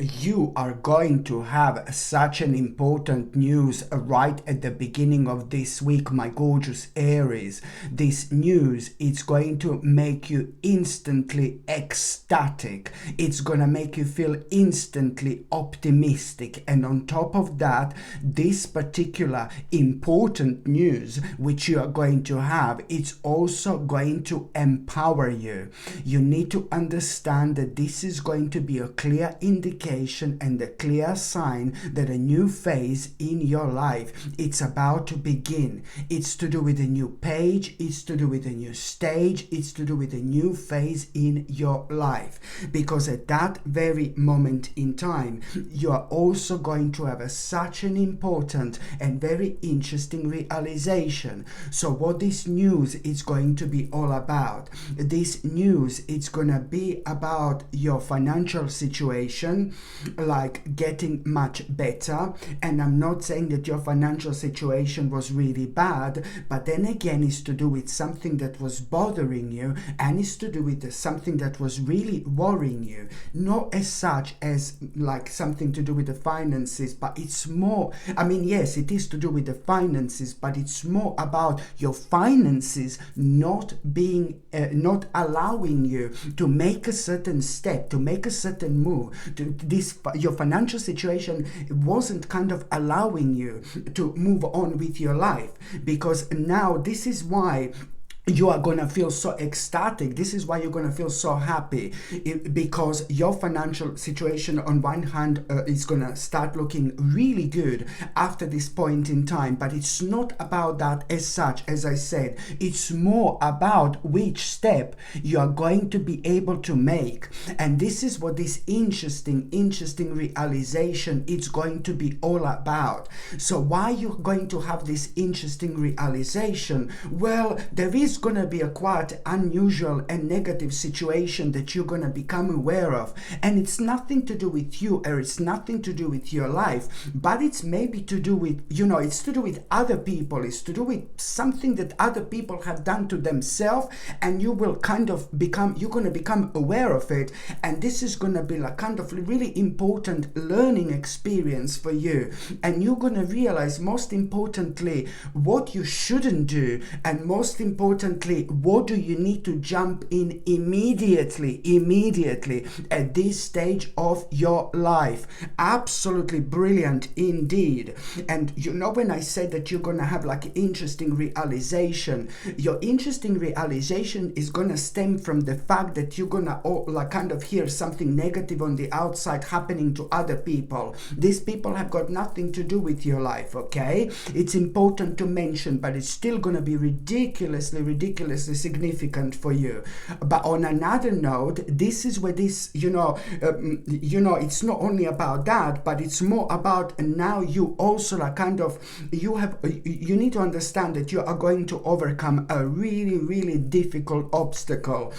You are going to have such an important news right at the beginning of this week, my gorgeous Aries. This news, it's going to make you instantly ecstatic. It's going to make you feel instantly optimistic. And on top of that, this particular important news which you are going to have, it's also going to empower you. You need to understand that this is going to be a clear indication and a clear sign that a new phase in your life, it's about to begin. It's to do with a new page, it's to do with a new stage, it's to do with a new phase in your life. Because at that very moment in time, you are also going to have such an important and very interesting realization. So what this news is going to be all about? This news, it's going to be about your financial situation, like getting much better. And I'm not saying that your financial situation was really bad, but then again, it's to do with something that was bothering you, and it's to do with something that was really worrying you. Not as such as like something to do with the finances, but it's more, I mean, yes, it is to do with the finances, but it's more about your finances not being, not allowing you to make a certain step, to make a certain move. Your financial situation wasn't kind of allowing you to move on with your life, because now this is why you are going to feel so ecstatic. This is why you're going to feel so happy, because your financial situation on one hand is going to start looking really good after this point in time, but it's not about that as such. As I said, it's more about which step you are going to be able to make. And this is what this interesting realization is going to be all about. So why you're going to have this interesting realization? Well, there is going to be a quite unusual and negative situation that you're going to become aware of, and it's nothing to do with you, or it's nothing to do with your life, but it's maybe to do with, it's to do with other people. It's to do with something that other people have done to themselves, and you will kind of become, you're going to become aware of it, and this is going to be like kind of really important learning experience for you. And you're going to realize, most importantly, what you shouldn't do, and most importantly, what do you need to jump in immediately at this stage of your life. Absolutely brilliant indeed. And when I said that you're going to have like interesting realization, your interesting realization is going to stem from the fact that you're going to like kind of hear something negative on the outside happening to other people. These people have got nothing to do with your life, okay? It's important to mention, but it's still going to be ridiculously significant for you. But on another note, this is where this, it's not only about that, but it's more about now you also like kind of, you need to understand that you are going to overcome a really difficult obstacle.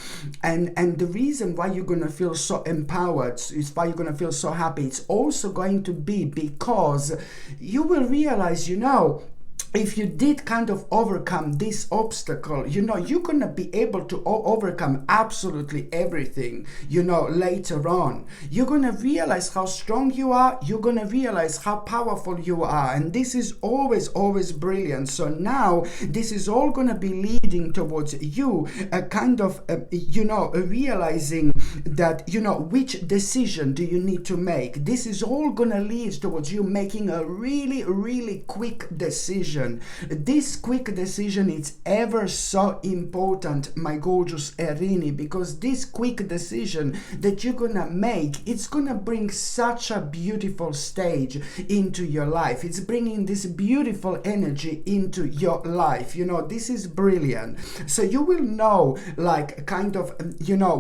And the reason why you're going to feel so empowered, is why you're going to feel so happy, it's also going to be because you will realize, if you did kind of overcome this obstacle, you're going to be able to overcome absolutely everything, later on. You're going to realize how strong you are. You're going to realize how powerful you are. And this is always brilliant. So now this is all going to be leading towards you realizing that, which decision do you need to make. This is all going to lead towards you making a really quick decision. This quick decision is ever so important, my gorgeous Erini, because this quick decision that you're gonna make, it's gonna bring such a beautiful stage into your life. It's bringing this beautiful energy into your life. This is brilliant. So you will know, like, kind of,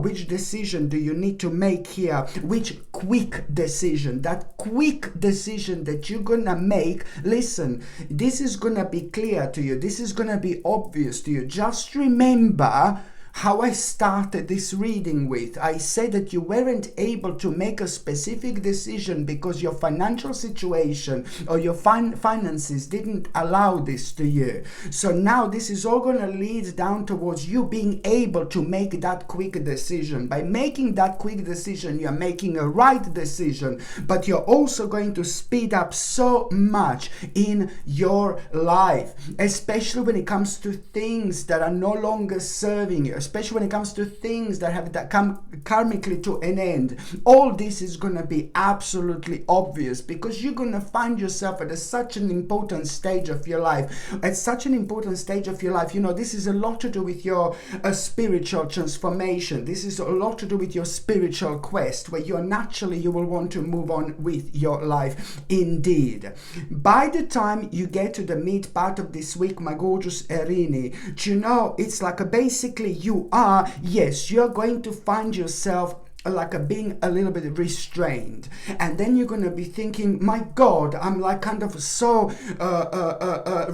which decision do you need to make here, which quick decision, that quick decision that you're gonna make. Listen, this is gonna be clear to you. This is gonna be obvious to you. Just remember how I started this reading with. I said that you weren't able to make a specific decision because your financial situation or your finances didn't allow this to you. So now this is all going to lead down towards you being able to make that quick decision. By making that quick decision, you're making a right decision, but you're also going to speed up so much in your life, especially when it comes to things that are no longer serving you, especially when it comes to things that have come karmically to an end. All this is going to be absolutely obvious because you're going to find yourself at such an important stage of your life. At such an important stage of your life, you know, this is a lot to do with your spiritual transformation. This is a lot to do with your spiritual quest, where you will want to move on with your life indeed. By the time you get to the mid part of this week, my gorgeous Erini, you know, it's like basically you're going to find yourself like being a little bit restrained, and then you're going to be thinking, my God, I'm like kind of so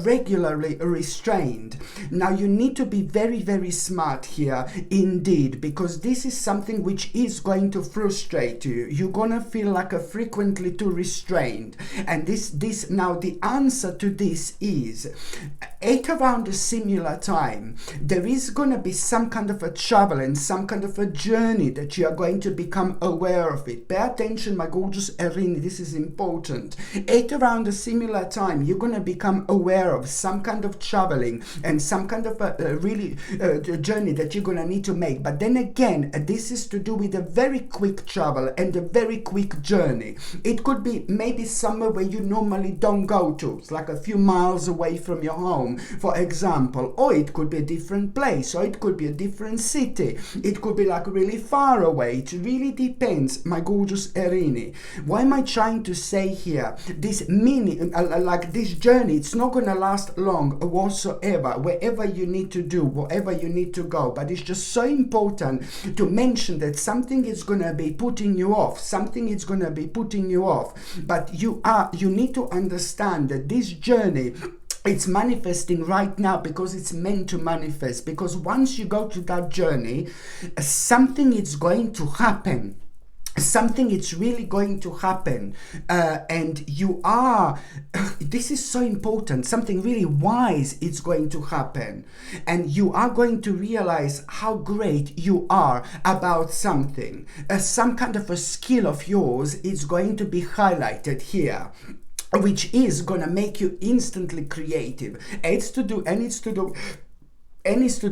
regularly restrained. Now you need to be very, very smart here indeed, because this is something which is going to frustrate you. You're going to feel like a frequently too restrained, and this now the answer to this is at around a similar time there is going to be some kind of a travel and some kind of a journey that you are going to become aware of it. Pay attention, my gorgeous Erini, this is important. At around a similar time, you're going to become aware of some kind of traveling and some kind of a journey that you're going to need to make. But then again, this is to do with a very quick travel and a very quick journey. It could be maybe somewhere where you normally don't go to. It's like a few miles away from your home, for example. Or it could be a different place, or it could be a different city. It could be like really far away. It really depends, my gorgeous Erini. What am I trying to say here? This this journey, it's not going to last long whatsoever, wherever you need to do, wherever you need to go. But it's just so important to mention that something is going to be putting you off. Something is going to be putting you off. But you need to understand that this journey, it's manifesting right now because it's meant to manifest. Because once you go to that journey, something is going to happen. Something is really going to happen, and this is so important, something really wise is going to happen, and you are going to realize how great you are about something. Some kind of a skill of yours is going to be highlighted here, which is going to make you instantly creative. It's to do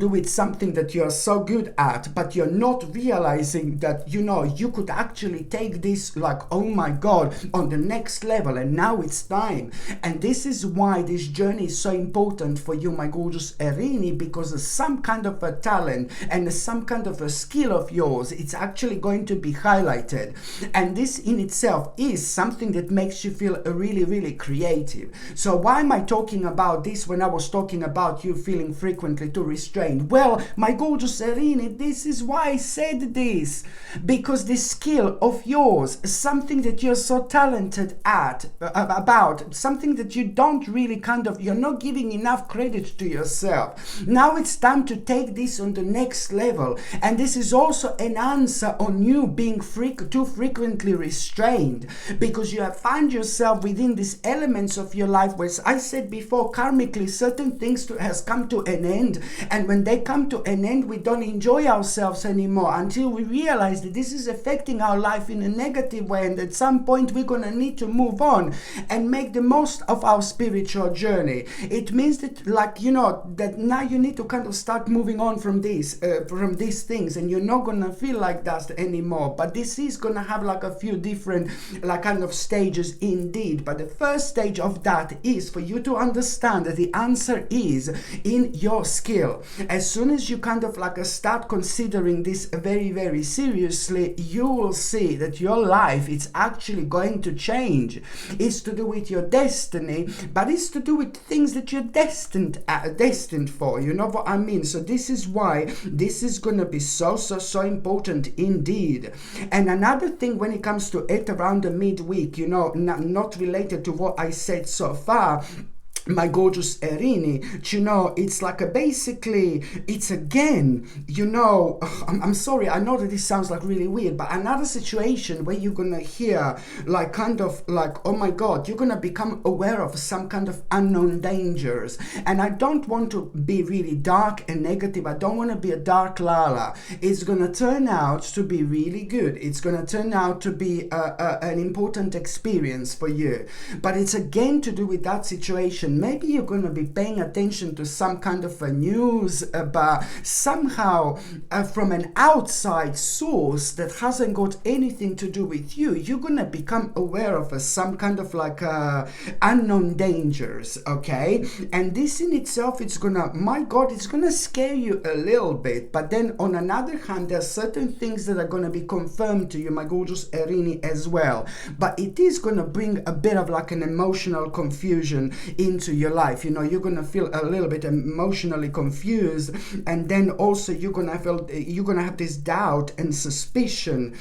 with something that you're so good at, but you're not realizing that, you know, you could actually take this like, oh my God, on the next level, and now it's time. And this is why this journey is so important for you, my gorgeous Erini, because some kind of a talent and some kind of a skill of yours, it's actually going to be highlighted. And this in itself is something that makes you feel really, really creative. So why am I talking about this when I was talking about you feeling frequently too restrained? Well, my gorgeous Erini, this is why I said this, because this skill of yours, something that you're so talented at, about, something that you don't really you're not giving enough credit to yourself. Now it's time to take this on the next level, and this is also an answer on you being too frequently restrained, because you have found yourself within these elements of your life where, as I said before, karmically certain things has come to an end. And when they come to an end, we don't enjoy ourselves anymore until we realize that this is affecting our life in a negative way, and at some point we're going to need to move on and make the most of our spiritual journey. It means that, like, you know, that now you need to kind of start moving on from these things, and you're not going to feel like that anymore. But this is going to have like a few different kind of stages indeed. But the first stage of that is for you to understand that the answer is in your skill. As soon as you kind of start considering this very, very seriously, you will see that your life is actually going to change. It's to do with your destiny, but it's to do with things that you're destined for. You know what I mean? So this is why this is going to be so important indeed. And another thing when it comes to it around the midweek, you know, not related to what I said so far, my gorgeous Erini, it's like basically, it's again, I'm sorry, I know that this sounds like really weird, but another situation where you're gonna hear like kind of like, oh my God, you're gonna become aware of some kind of unknown dangers. And I don't want to be really dark and negative. I don't want to be a dark Lala. It's gonna turn out to be really good. It's gonna turn out to be an important experience for you. But it's again to do with that situation. Maybe you're going to be paying attention to some kind of a news, but somehow from an outside source that hasn't got anything to do with you. You're going to become aware of some kind of like unknown dangers, okay? And this in itself, it's gonna, my God, it's gonna scare you a little bit. But then on another hand, there are certain things that are gonna be confirmed to you, my gorgeous Erini, as well. But it is gonna bring a bit of like an emotional confusion into your life. You're gonna feel a little bit emotionally confused, and then also you're gonna have this doubt and suspicion,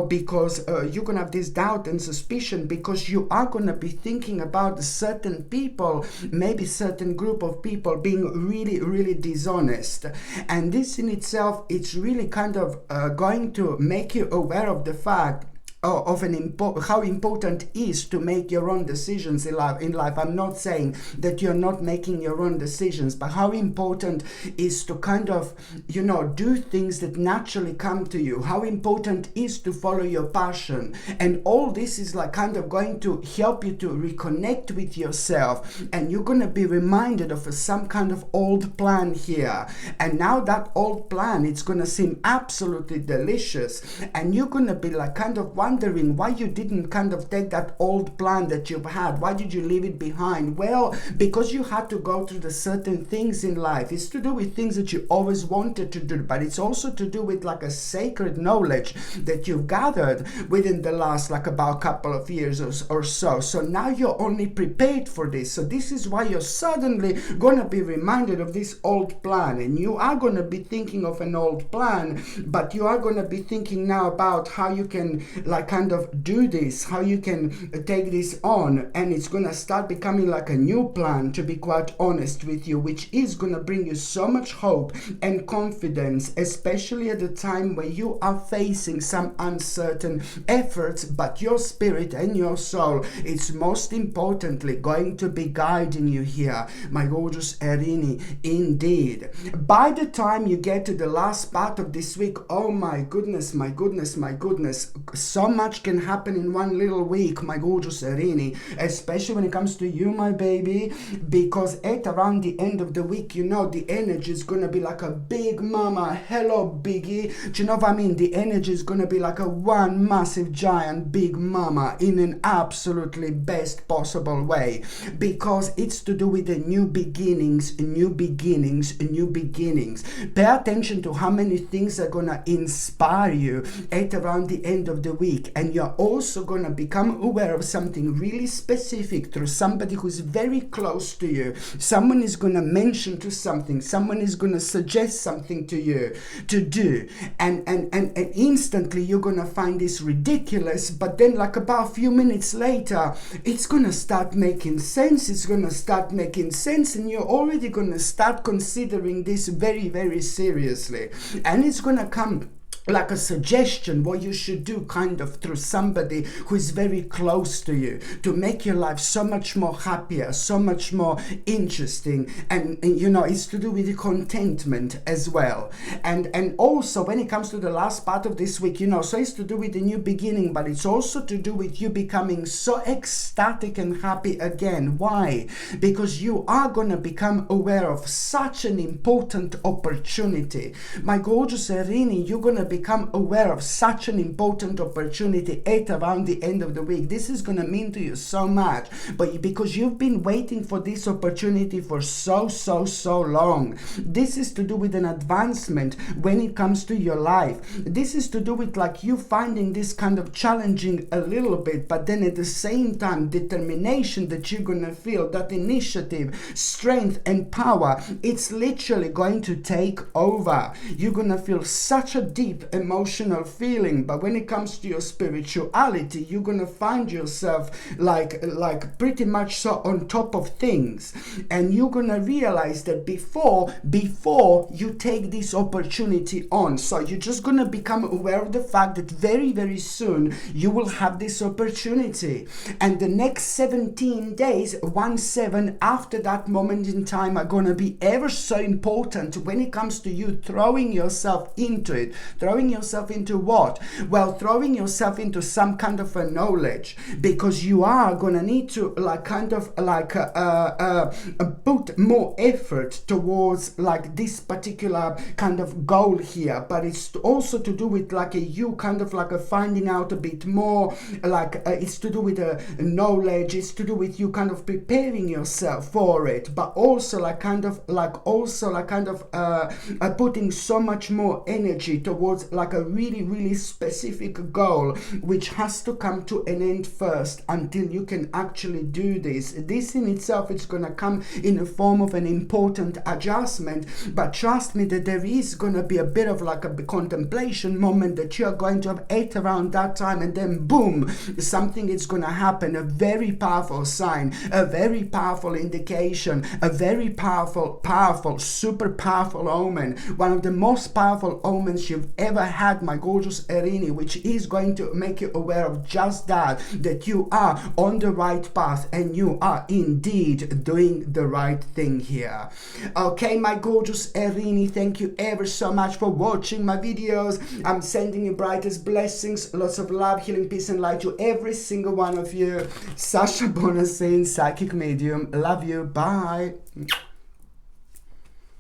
because you're gonna have this doubt and suspicion because you are gonna be thinking about certain people, maybe certain group of people being really, really dishonest. And this in itself, it's really kind of going to make you aware of the fact of how important it is to make your own decisions in life. I'm not saying that you're not making your own decisions, but how important is to kind of, do things that naturally come to you. How important is to follow your passion. And all this is like kind of going to help you to reconnect with yourself. And you're going to be reminded of some kind of old plan here. And now that old plan, it's going to seem absolutely delicious. And you're going to be like kind of wondering why you didn't kind of take that old plan that you've had. Why did you leave it behind? Well, because you had to go through the certain things in life. It's to do with things that you always wanted to do, but it's also to do with like a sacred knowledge that you've gathered within the last like about couple of years or so. So now you're only prepared for this. So this is why you're suddenly gonna be reminded of this old plan, and you are gonna be thinking of an old plan, but you are gonna be thinking now about how you can like kind of do this, how you can take this on, and it's gonna start becoming like a new plan, to be quite honest with you, which is gonna bring you so much hope and confidence, especially at the time where you are facing some uncertain efforts. But your spirit and your soul, it's most importantly going to be guiding you here, my gorgeous Erini, indeed. By the time you get to the last part of this week, oh my goodness, my goodness, my goodness, so much can happen in one little week, my gorgeous Erini, especially when it comes to you, my baby, because at around the end of the week, the energy is going to be like a big mama, hello biggie, do you know what I mean? The energy is going to be like a one massive giant big mama in an absolutely best possible way, because it's to do with the new beginnings, new beginnings, new beginnings. Pay attention to how many things are going to inspire you at around the end of the week. And you're also going to become aware of something really specific through somebody who's very close to you. Someone is going to mention to something, someone is going to suggest something to you to do, and instantly you're going to find this ridiculous, but then like about a few minutes later, it's going to start making sense. It's going to start making sense, and you're already going to start considering this very, very seriously. And it's going to come like a suggestion what you should do kind of through somebody who is very close to you, to make your life so much more happier, so much more interesting, and it's to do with the contentment as well. And also when it comes to the last part of this week, so it's to do with the new beginning, but it's also to do with you becoming so ecstatic and happy again. Why? Because you are going to become aware of such an important opportunity, my gorgeous Erini. You're going to become aware of such an important opportunity at around the end of the week. This is going to mean to you so much, but because you've been waiting for this opportunity for so long. This is to do with an advancement when it comes to your life. This is to do with like you finding this kind of challenging a little bit, but then at the same time determination that you're going to feel, that initiative, strength and power, it's literally going to take over. You're going to feel such a deep emotional feeling, but when it comes to your spirituality, you're gonna find yourself like pretty much so on top of things, and you're gonna realize that before you take this opportunity on, so you're just gonna become aware of the fact that very, very soon you will have this opportunity, and the next 17 days, 1/7 after that moment in time, are gonna be ever so important when it comes to you throwing yourself into it. Throwing yourself into what? Well, throwing yourself into some kind of a knowledge, because you are gonna need to put more effort towards like this particular kind of goal here. But it's also to do with like you kind of like finding out a bit more, it's to do with knowledge, it's to do with you kind of preparing yourself for it, but also putting so much more energy towards like a really, really specific goal, which has to come to an end first until you can actually do this. This in itself is going to come in the form of an important adjustment, but trust me that there is going to be a bit of like a contemplation moment that you're going to have at around that time, and then boom, something is going to happen, a very powerful sign, a very powerful indication, a very powerful, super powerful omen, one of the most powerful omens you've ever had, my gorgeous Erini, which is going to make you aware of just that you are on the right path and you are indeed doing the right thing here. Okay, my gorgeous Erini, thank you ever so much for watching my videos. I'm sending you brightest blessings, lots of love, healing, peace and light to every single one of you. Sasha Bonasin, psychic medium. Love you. Bye.